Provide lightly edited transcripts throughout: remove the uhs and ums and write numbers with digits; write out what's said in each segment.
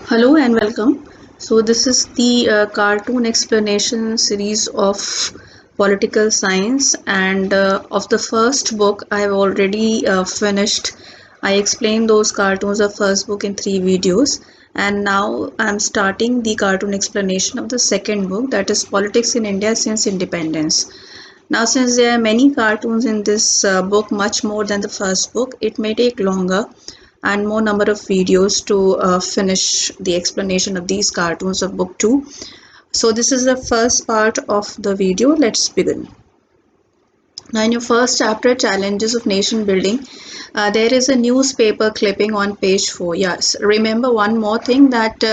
Hello and welcome. So, this is the cartoon explanation series of political science, and of the first book, I have already finished. I explained those cartoons of first book in 3 videos, and now I'm starting the cartoon explanation of the second book, that is Politics in India Since Independence. Now, since there are many cartoons in this book, much more than the first book, it may take longer and more number of videos to finish the explanation of these cartoons of book 2. So this is the first part of the video. Let's begin. Now, in your first chapter, Challenges of Nation Building, there is a newspaper clipping on page 4. Yes, remember one more thing, that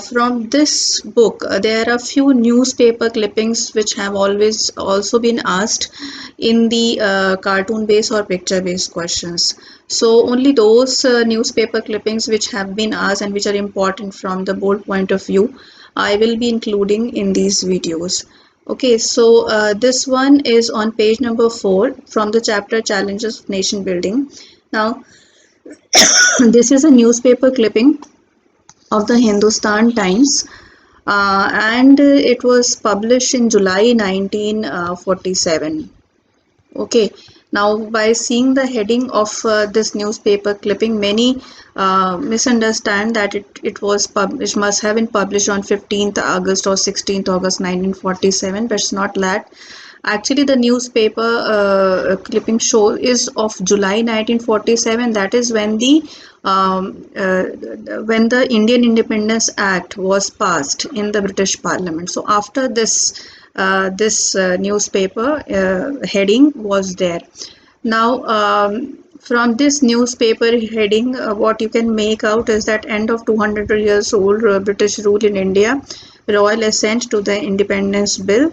from this book, there are few newspaper clippings which have always also been asked in the cartoon based or picture based questions. So, only those newspaper clippings which have been asked and which are important from the board point of view, I will be including in these videos. Okay, so this one is on page number 4 from the chapter Challenges of Nation Building. Now, this is a newspaper clipping of the Hindustan Times, and it was published in July 1947. Okay, now by seeing the heading of this newspaper clipping, many misunderstand that it was published, must have been published on 15th August or 16th August 1947, but it's not that. Actually, the newspaper clipping show is of July 1947. That is when the Indian Independence Act was passed in the British Parliament. So after this newspaper heading was there. Now, from this newspaper heading, what you can make out is that end of 200 years old British rule in India, royal assent to the Independence Bill,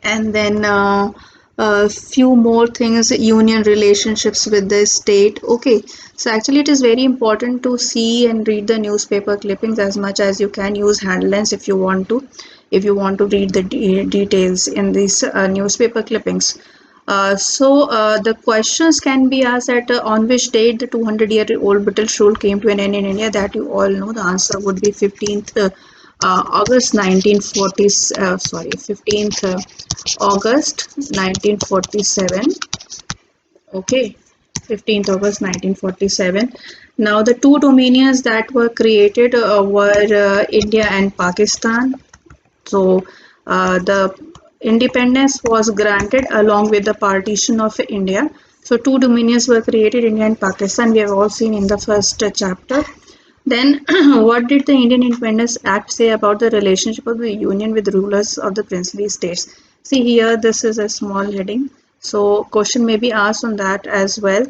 and then a few more things, union relationships with the state. Okay, so actually it is very important to see and read the newspaper clippings as much as you can. Use handlens if you want to read the details in these newspaper clippings. The questions can be asked at on which date the 200-year-old British rule came to an end in India. That you all know. The answer would be 15th August 1940. 15th August 1947. Okay, 15th August 1947. Now, the two dominions that were created were India and Pakistan. So, the independence was granted along with the partition of India. So, two dominions were created, India and Pakistan. We have all seen in the first chapter. Then, what did the Indian Independence Act say about the relationship of the Union with rulers of the princely states? See here, this is a small heading. So, question may be asked on that as well.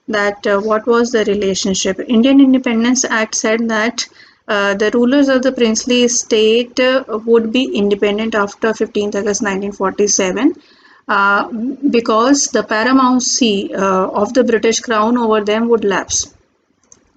That what was the relationship? Indian Independence Act said that the rulers of the princely state would be independent after 15th August 1947, uh, because the paramountcy of the British crown over them would lapse.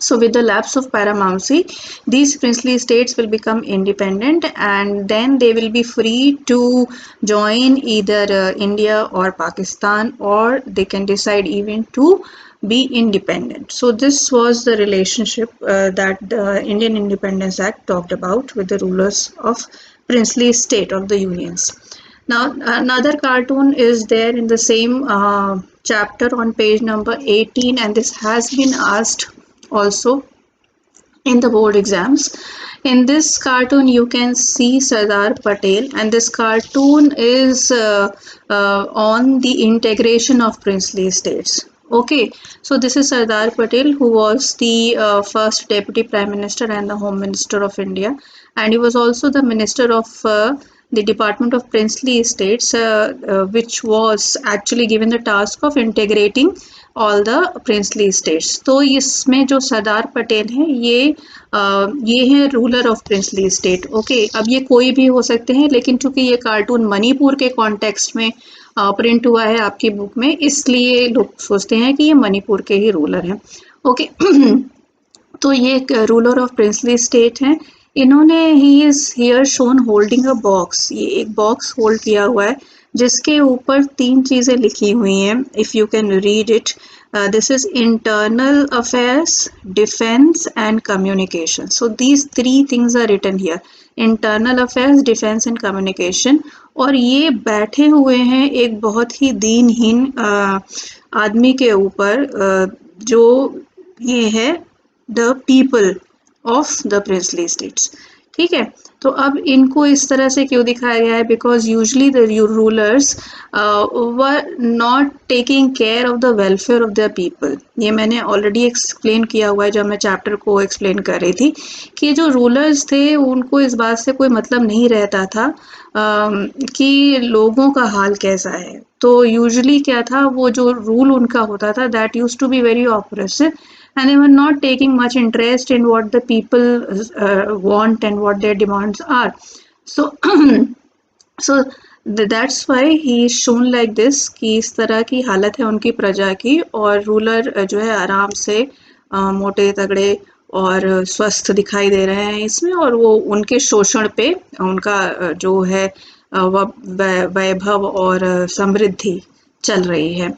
So, with the lapse of paramountcy, these princely states will become independent, and then they will be free to join either India or Pakistan, or they can decide even to be independent. So, this was the relationship that the Indian Independence Act talked about with the rulers of princely state of the unions. Now, another cartoon is there in the same chapter on page number 18, and this has been asked also in the board exams. In this cartoon, you can see Sardar Patel, and this cartoon is on the integration of princely states. Okay, so this is Sardar Patel, who was the first deputy prime minister and the home minister of India, and he was also the minister of the Department of Princely States, which was actually given the task of integrating all the princely states. तो इसमें जो सरदार पटेल हैं ये हैं ruler of princely state. Okay, अब ये कोई भी हो सकते हैं, लेकिन चूंकि ये कार्टून मणिपुर के कॉन्टेक्स्ट में प्रिंट हुआ है आपकी बुक में, इसलिए लोग सोचते हैं कि ये मणिपुर के ही रूलर हैं. ओके, तो ये एक रूलर ऑफ प्रिंसली स्टेट हैं. इन्होंने he is here shown holding a box. ये एक बॉक्स होल्ड किया हुआ है. जिसके ऊपर 3 चीज़ें लिखी हुई हैं, if you can read it. This is internal affairs, defense and communication. So these 3 things are written here: internal affairs, defense and communication. और ये बैठे हुए हैं एक बहुत ही दीनहीन आदमी के ऊपर, जो ये है the people of the princely states. ठीक है, तो अब इनको इस तरह से क्यों दिखाया गया है? Because usually the rulers were not taking care of the welfare of the people. ये मैंने ऑलरेडी एक्सप्लेन किया हुआ है जब मैं चैप्टर को एक्सप्लेन कर रही थी कि जो रूलर्स थे उनको इस बात से कोई मतलब नहीं रहता था कि लोगों का हाल कैसा है. तो यूजली क्या था, वो जो रूल उनका होता था that use to be very oppressive, and they were not taking much interest in what the people want and what their demands are. So so that's why he is shown like this कि इस तरह की हालत है उनकी प्रजा की, और रूलर जो है आराम से मोटे तगड़े और स्वस्थ दिखाई दे रहे हैं इसमें, और वो उनके शोषण पे उनका जो है वैभव और समृद्धि चल रही है.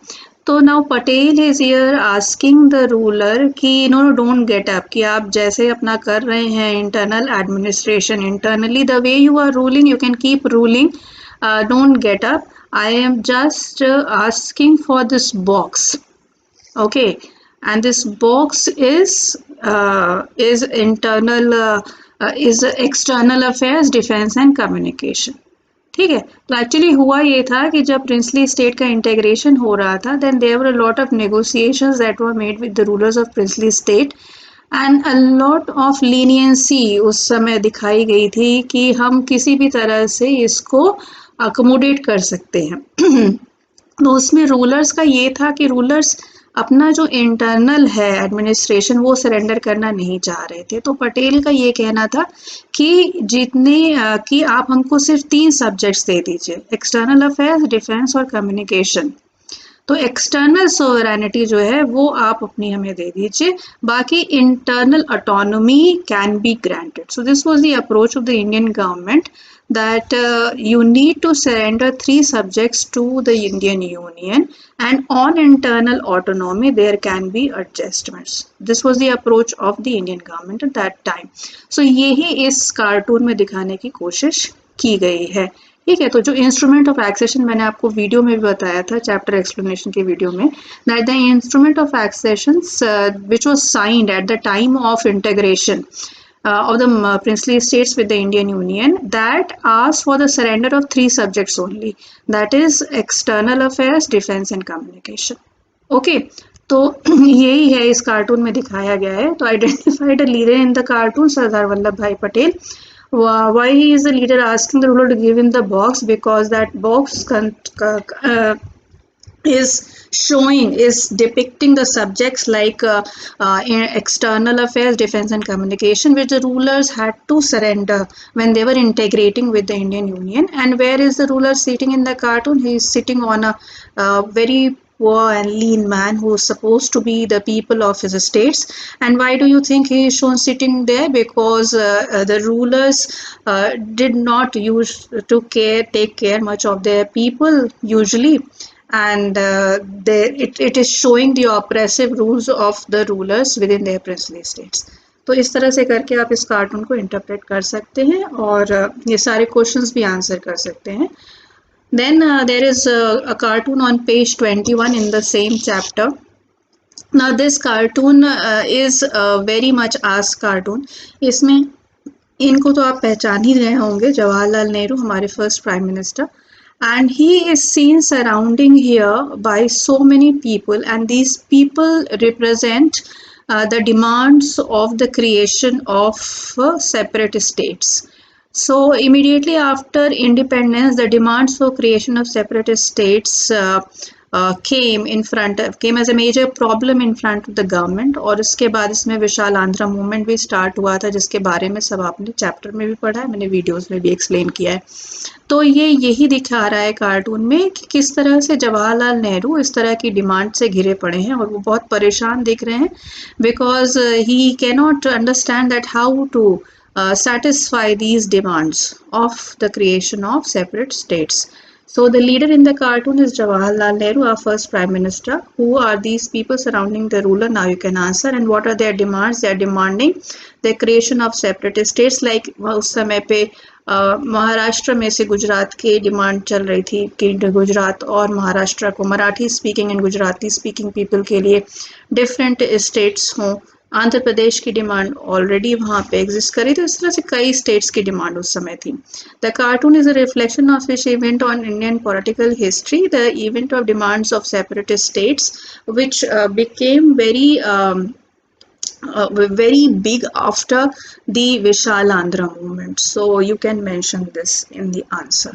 तो now Patel is here asking the ruler कि नो डोंट गेट अप, कि आप जैसे अपना कर रहे हैं internal administration, internally the way you are ruling you can keep ruling, don't get up. I am just asking for this box, okay, and this box is internal is external affairs, defence and communication. ठीक है, तो actually हुआ ये था कि जब princely state का integration हो रहा था, then there were a lot of negotiations that were made with the rulers of princely state, and a lot of leniency उस समय दिखाई गई थी कि हम किसी भी तरह से इसको अकोमोडेट कर सकते हैं. तो उसमें रूलर्स का ये था कि रूलर्स अपना जो इंटरनल है एडमिनिस्ट्रेशन वो सरेंडर करना नहीं चाह रहे थे. तो पटेल का ये कहना था कि जितने कि आप हमको सिर्फ 3 सब्जेक्ट्स दे दीजिए, एक्सटर्नल अफेयर्स, डिफेंस और कम्युनिकेशन. तो एक्सटर्नल सोवरेनिटी जो है वो आप अपनी हमें दे दीजिए, बाकी internal autonomy can be granted. So this was the approach of the Indian government, that you need to surrender 3 subjects to the Indian Union, and on internal autonomy there can be adjustments. This was the approach of the Indian government at that time. So यही इस cartoon में दिखाने की कोशिश की गई है. ठीक है, तो जो इंस्ट्रूमेंट ऑफ एक्सेशन मैंने आपको वीडियो में भी बताया था, चैप्टर एक्सप्लेनेशन के वीडियो में, that the instrument of accession which was signed at the time of integration of the princely states with the Indian Union, that asks for the surrender of 3 subjects only, that is external affairs, defense and communication. Okay, तो यही है इस cartoon में दिखाया गया है. तो identified a leader in the cartoon, Sardar Vallabhbhai Patel. Why he is the leader asking the ruler to give him the box? Because that box is depicting the subjects like external affairs, defense and communication, which the rulers had to surrender when they were integrating with the Indian Union. And where is the ruler sitting in the cartoon? He is sitting on a very poor and lean man who is supposed to be the people of his states. And why do you think he is shown sitting there? Because the rulers did not use to take care much of their people usually, and it is showing the oppressive rules of the rulers within their princely states. तो इस तरह से करके आप इस cartoon को interpret कर सकते हैं और ये सारे क्वेश्चंस भी आंसर कर सकते हैं. Then there is a cartoon on page 21 in the same chapter. Now this cartoon is very much asked cartoon. इसमें इनको तो आप पहचान ही रहे होंगे, जवाहरलाल नेहरू, हमारे first prime minister. And he is seen surrounding here by so many people, and these people represent the demands of the creation of separate states. So immediately after independence, the demands for creation of separate states came as a major problem in front of the government. और उसके बाद इसमें विशाल Andhra movement भी start हुआ था, जिसके बारे में सब आपने चैप्टर में भी पढ़ा है, मैंने वीडियोस में भी एक्सप्लेन किया है. तो ये यही दिखा रहा है कार्टून में कि किस तरह से जवाहरलाल नेहरू इस तरह की डिमांड से घिरे पड़े हैं और वो बहुत परेशान दिख रहे हैं, because he cannot understand that how to satisfy these demands of the creation of separate states. So the leader in the cartoon is Jawaharlal Nehru, our first Prime Minister. Who are these people surrounding the ruler? Now you can answer. And what are their demands? They are demanding the creation of separate states. Like उस समय पे महाराष्ट्र में से गुजरात की demand चल रही थी कि गुजरात और महाराष्ट्र को Marathi speaking and Gujarati speaking people के लिए डिफरेंट स्टेट्स हों. आंध्र प्रदेश की डिमांड ऑलरेडी वहाँ पे एग्जिस्ट करी थी. इस तरह से कई स्टेट्स की डिमांड उस समय थी. The cartoon is a reflection of which event on Indian political history, the event of demands of separate states which became very big after the Vishal Andhra movement. So you can mention this in the answer.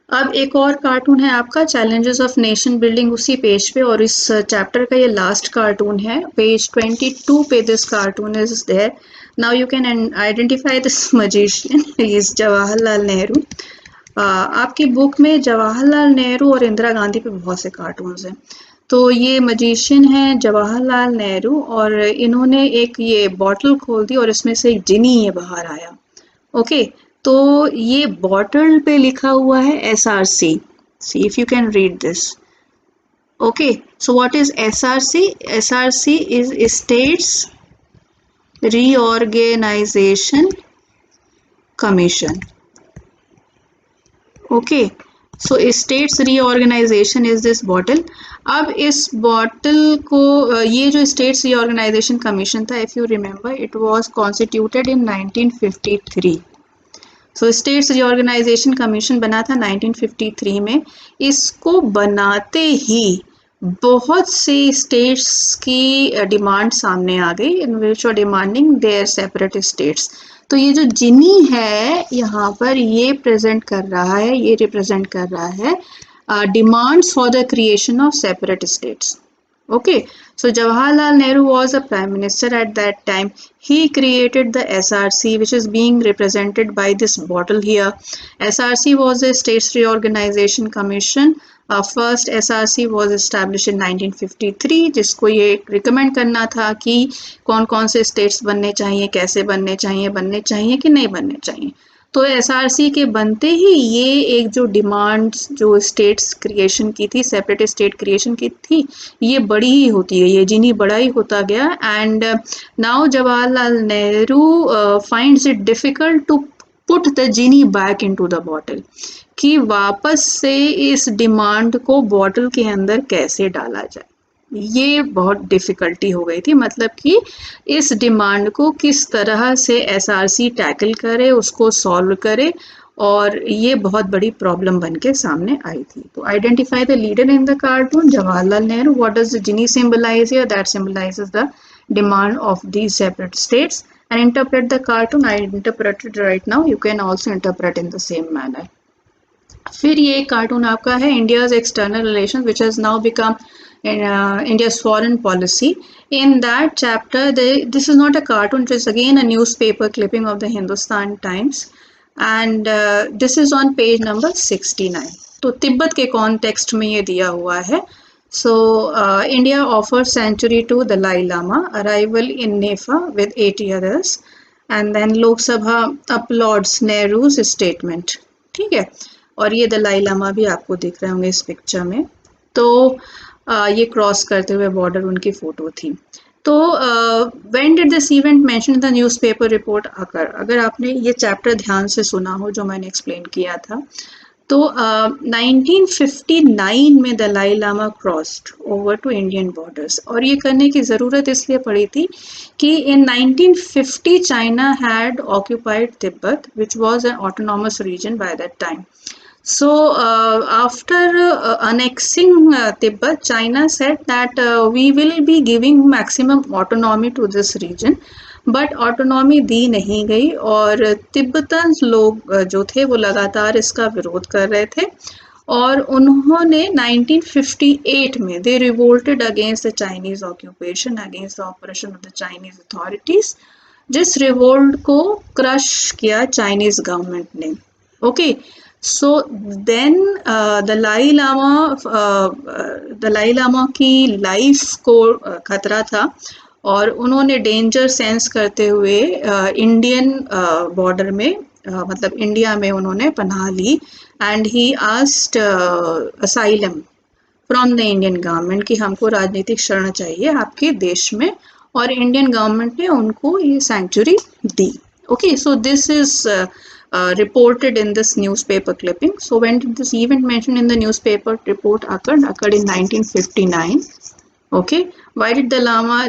अब एक और cartoon है आपका challenges of nation building उसी page पे, और इस chapter का ये लास्ट कार्टून है. पेज 22 पे this cartoon is there. Now you can identify this magician is Jawaharlal Nehru. आपकी बुक में जवाहरलाल नेहरू और इंदिरा गांधी पे बहुत से कार्टून्स हैं. तो ये मजिशियन है जवाहरलाल नेहरू, और इन्होंने एक ये बॉटल खोल दी और इसमें से एक जिनी ये बाहर आया. ओके, तो ये बॉटल पे लिखा हुआ है SRC. See if you can read this. Okay, so what is SRC? SRC is states reorganisation commission. Okay, so states reorganisation is this bottle. अब इस बॉटल को ये जो स्टेट्स रीऑर्गेनाइजेशन कमीशन था, if you remember, it was constituted in 1953. So states reorganisation commission बना था 1953 में. इसको बनाते ही बहुत से स्टेट्स की डिमांड सामने आ गई, in which are demanding their separate states. तो ये जो जिनी है यहाँ पर ये प्रेजेंट कर रहा है, ये रिप्रेजेंट कर रहा है demands for the creation of separate states. Okay, so Jawaharlal Nehru was a prime minister at that time. He created the SRC, which is being represented by this bottle here. SRC was a States Reorganization Commission. First SRC was established in 1953, जिसको ये recommend करना था कि कौन कौन से states बनने चाहिए, कैसे बनने चाहिए कि नहीं बनने चाहिए. तो SRC के बनते ही ये एक जो डिमांड्स जो स्टेट्स क्रिएशन की थी, सेपरेट स्टेट क्रिएशन की थी, ये बड़ी ही होती है, ये जिनी बड़ा ही होता गया. And now Jawaharlal Nehru finds it difficult to put the genie back into the bottle, कि वापस से इस डिमांड को बॉटल के अंदर कैसे डाला जाए. ये बहुत डिफ़िकल्टी हो गई थी, मतलब कि इस डिमांड को किस तरह से SRC टैकल करे, उसको सॉल्व करे, और ये बहुत बड़ी प्रॉब्लम बन के सामने आई थी. तो identify the leader in the cartoon Jawaharlal Nehru. What does the genie symbolise here? That symbolises the demand of these separate states. And interpret the cartoon. I interpreted right now, you can also interpret in the same manner. फिर ये cartoon आपका है India's external relation which has now become India's foreign policy. In that chapter, this is not a cartoon, it is again a newspaper clipping of the Hindustan Times, and this is on page number 69. तो तिब्बत के context में ये दिया हुआ है. So India offers sanctuary to Dalai Lama, arrival in Nepal with 80 others, and then Lok Sabha applauds Nehru's statement. ठीक है, और ये दलाई लामा भी आपको दिख रहे होंगे इस पिक्चर में. तो ये क्रॉस करते हुए बॉर्डर उनकी फ़ोटो थी. तो when did this event mention the newspaper report occur? अगर आपने ये चैप्टर ध्यान से सुना हो जो मैंने एक्सप्लेन किया था, तो 1959 में Dalai Lama crossed over to Indian borders, और ये करने की ज़रूरत इसलिए पड़ी थी कि in 1950 China had occupied Tibet which was an autonomous region by that time. So after annexing Tibet, China said that we will be giving maximum autonomy to this region, but autonomy दी नहीं गई, और Tibetan लोग जो थे वो लगातार इसका विरोध कर रहे थे, और उन्होंने 1958 में they revolted against the Chinese occupation, against the oppression of the Chinese authorities. जिस रिवोल्ट को क्रश किया चाइनीज गवर्नमेंट ने. Okay, so then Dalai Lama की लाइफ को खतरा था, और उन्होंने डेंजर सेंस करते हुए इंडियन बॉर्डर में मतलब इंडिया में उन्होंने पनाह ली and he asked asylum from the Indian government कि हमको राजनीतिक शरण चाहिए आपके देश में, और इंडियन गवर्नमेंट ने उनको ये sanctuary the. Okay, so this is reported in this newspaper clipping. So when did this event mentioned in the newspaper report occurred in 1959. Okay, why did the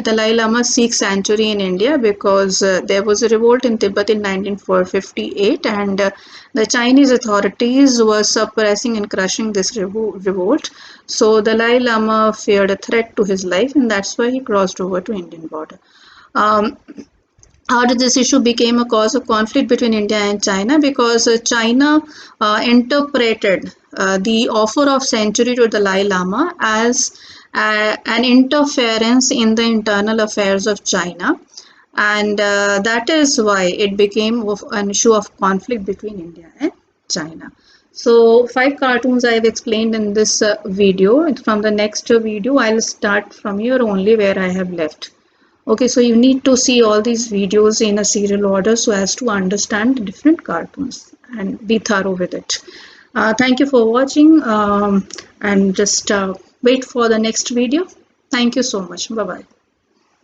Dalai Lama seek sanctuary in India? Because there was a revolt in Tibet in 1958, and the Chinese authorities were suppressing and crushing this revolt. So Dalai Lama feared a threat to his life, and that's why he crossed over to Indian border. How did this issue became a cause of conflict between India and China? Because China interpreted the offer of sanctuary to Dalai Lama as an interference in the internal affairs of China, and that is why it became an issue of conflict between India and China. So 5 cartoons I have explained in this video. From the next video I'll start from here only where I have left. Okay, so you need to see all these videos in a serial order so as to understand the different cartoons and be thorough with it. Thank you for watching, and just wait for the next video. Thank you so much. Bye bye.